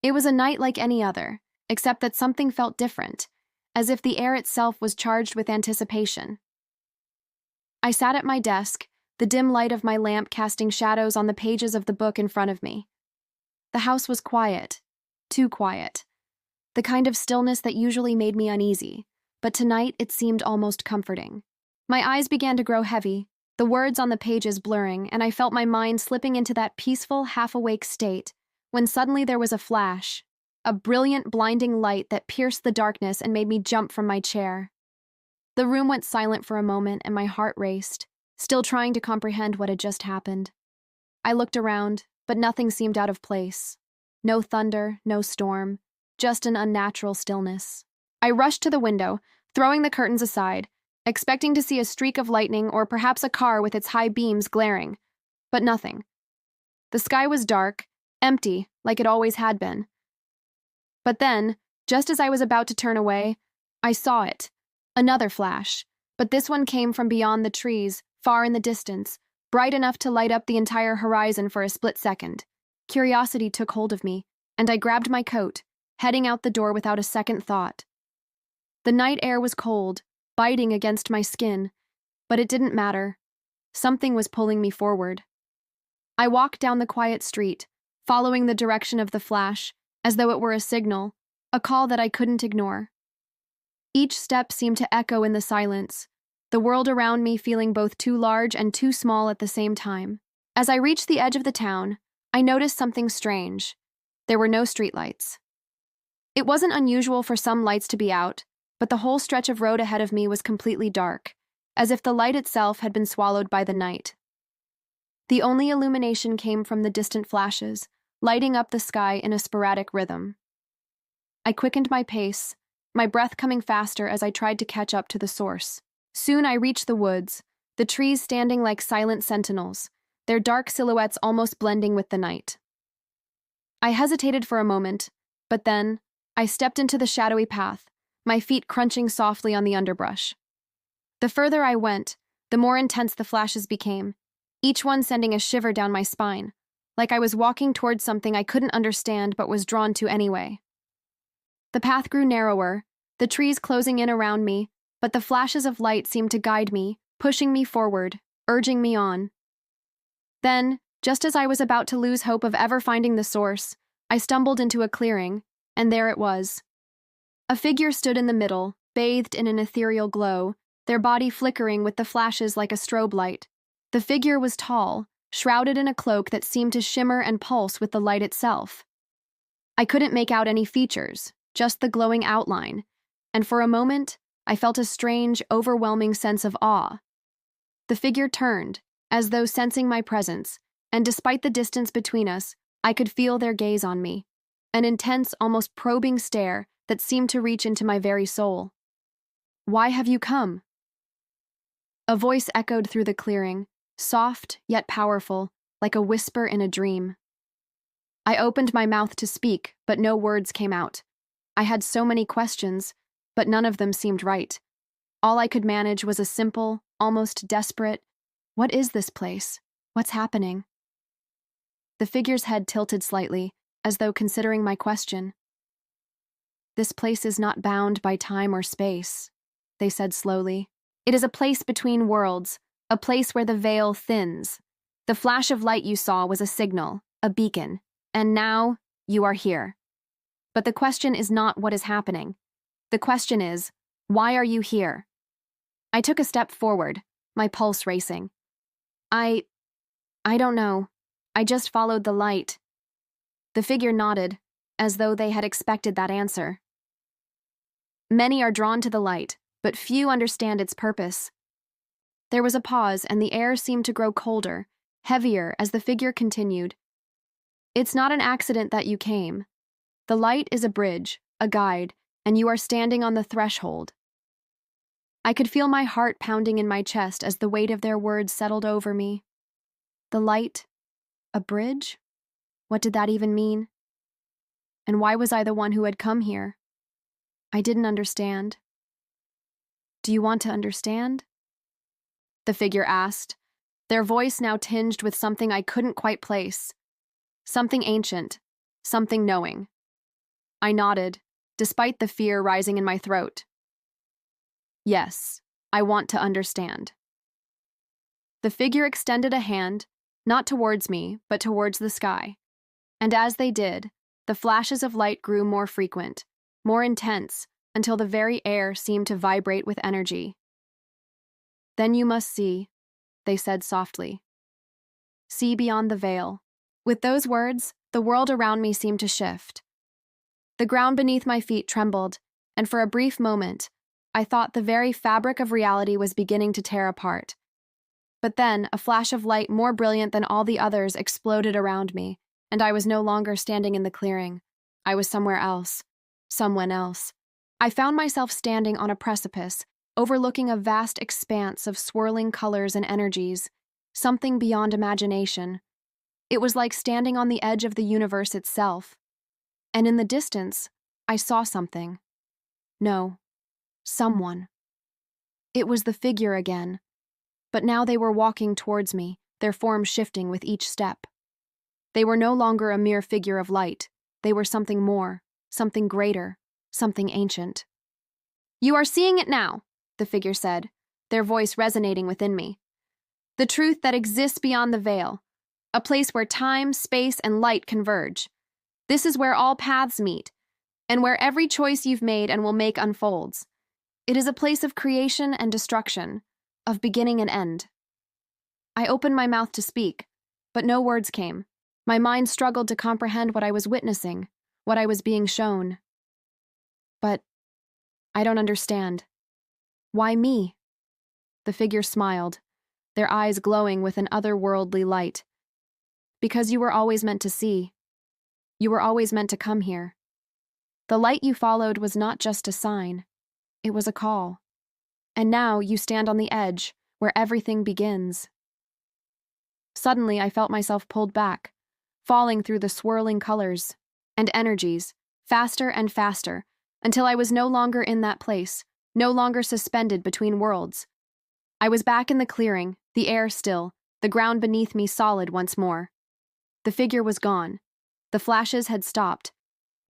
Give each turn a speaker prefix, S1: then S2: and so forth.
S1: It was a night like any other, except that something felt different, as if the air itself was charged with anticipation. I sat at my desk, the dim light of my lamp casting shadows on the pages of the book in front of me. The house was quiet, too quiet, the kind of stillness that usually made me uneasy, but tonight it seemed almost comforting. My eyes began to grow heavy, the words on the pages blurring, and I felt my mind slipping into that peaceful, half-awake state, when suddenly there was a flash, a brilliant, blinding light that pierced the darkness and made me jump from my chair. The room went silent for a moment, and my heart raced, still trying to comprehend what had just happened. I looked around, but nothing seemed out of place. No thunder, no storm, just an unnatural stillness. I rushed to the window, throwing the curtains aside, expecting to see a streak of lightning or perhaps a car with its high beams glaring, but nothing. The sky was dark, empty, like it always had been. But then, just as I was about to turn away, I saw it. Another flash, but this one came from beyond the trees, far in the distance, bright enough to light up the entire horizon for a split second. Curiosity took hold of me, and I grabbed my coat, heading out the door without a second thought. The night air was cold, biting against my skin, but it didn't matter. Something was pulling me forward. I walked down the quiet street, following the direction of the flash, as though it were a signal, a call that I couldn't ignore. Each step seemed to echo in the silence, the world around me feeling both too large and too small at the same time. As I reached the edge of the town, I noticed something strange. There were no streetlights. It wasn't unusual for some lights to be out, but the whole stretch of road ahead of me was completely dark, as if the light itself had been swallowed by the night. The only illumination came from the distant flashes, lighting up the sky in a sporadic rhythm. I quickened my pace, my breath coming faster as I tried to catch up to the source. Soon I reached the woods, the trees standing like silent sentinels, their dark silhouettes almost blending with the night. I hesitated for a moment, but then I stepped into the shadowy path, my feet crunching softly on the underbrush. The further I went, the more intense the flashes became, each one sending a shiver down my spine, like I was walking towards something I couldn't understand but was drawn to anyway. The path grew narrower, the trees closing in around me, but the flashes of light seemed to guide me, pushing me forward, urging me on. Then, just as I was about to lose hope of ever finding the source, I stumbled into a clearing, and there it was. A figure stood in the middle, bathed in an ethereal glow, their body flickering with the flashes like a strobe light. The figure was tall, shrouded in a cloak that seemed to shimmer and pulse with the light itself. I couldn't make out any features, just the glowing outline, and for a moment, I felt a strange, overwhelming sense of awe. The figure turned, as though sensing my presence, and despite the distance between us, I could feel their gaze on me, an intense, almost probing stare that seemed to reach into my very soul. "Why have you come?" A voice echoed through the clearing, soft yet powerful, like a whisper in a dream. I opened my mouth to speak, but no words came out. I had so many questions, but none of them seemed right. All I could manage was a simple, almost desperate, "What is this place? What's happening?" The figure's head tilted slightly, as though considering my question. "This place is not bound by time or space," they said slowly. "It is a place between worlds, a place where the veil thins. The flash of light you saw was a signal, a beacon, and now you are here. But the question is not what is happening. The question is, why are you here?" I took a step forward, my pulse racing. I don't know. I just followed the light." The figure nodded, as though they had expected that answer. "Many are drawn to the light, but few understand its purpose." There was a pause, and the air seemed to grow colder, heavier as the figure continued. "It's not an accident that you came. The light is a bridge, a guide, and you are standing on the threshold." I could feel my heart pounding in my chest as the weight of their words settled over me. The light, a bridge? What did that even mean? And why was I the one who had come here? I didn't understand. "Do you want to understand?" the figure asked, their voice now tinged with something I couldn't quite place. Something ancient, something knowing. I nodded, despite the fear rising in my throat. Yes, I want to understand. The figure extended a hand, not towards me, but towards the sky. And as they did, the flashes of light grew more frequent, more intense, until the very air seemed to vibrate with energy. Then you must see, they said softly. See beyond the veil. With those words, the world around me seemed to shift. The ground beneath my feet trembled, and for a brief moment, I thought the very fabric of reality was beginning to tear apart. But then, a flash of light more brilliant than all the others exploded around me, and I was no longer standing in the clearing. I was somewhere else. Someone else. I found myself standing on a precipice, overlooking a vast expanse of swirling colors and energies, something beyond imagination. It was like standing on the edge of the universe itself. And in the distance, I saw something. No, someone. It was the figure again. But now they were walking towards me, their form shifting with each step. They were no longer a mere figure of light. They were something more, something greater, something ancient. You are seeing it now, the figure said, their voice resonating within me. The truth that exists beyond the veil, a place where time, space, and light converge. This is where all paths meet, and where every choice you've made and will make unfolds. It is a place of creation and destruction, of beginning and end. I opened my mouth to speak, but no words came. My mind struggled to comprehend what I was witnessing, what I was being shown. But I don't understand. Why me? The figure smiled, their eyes glowing with an otherworldly light. Because you were always meant to see. You were always meant to come here. The light you followed was not just a sign. It was a call. And now you stand on the edge, where everything begins. Suddenly, I felt myself pulled back, falling through the swirling colors and energies, faster and faster, until I was no longer in that place, no longer suspended between worlds. I was back in the clearing, the air still, the ground beneath me solid once more. The figure was gone. The flashes had stopped,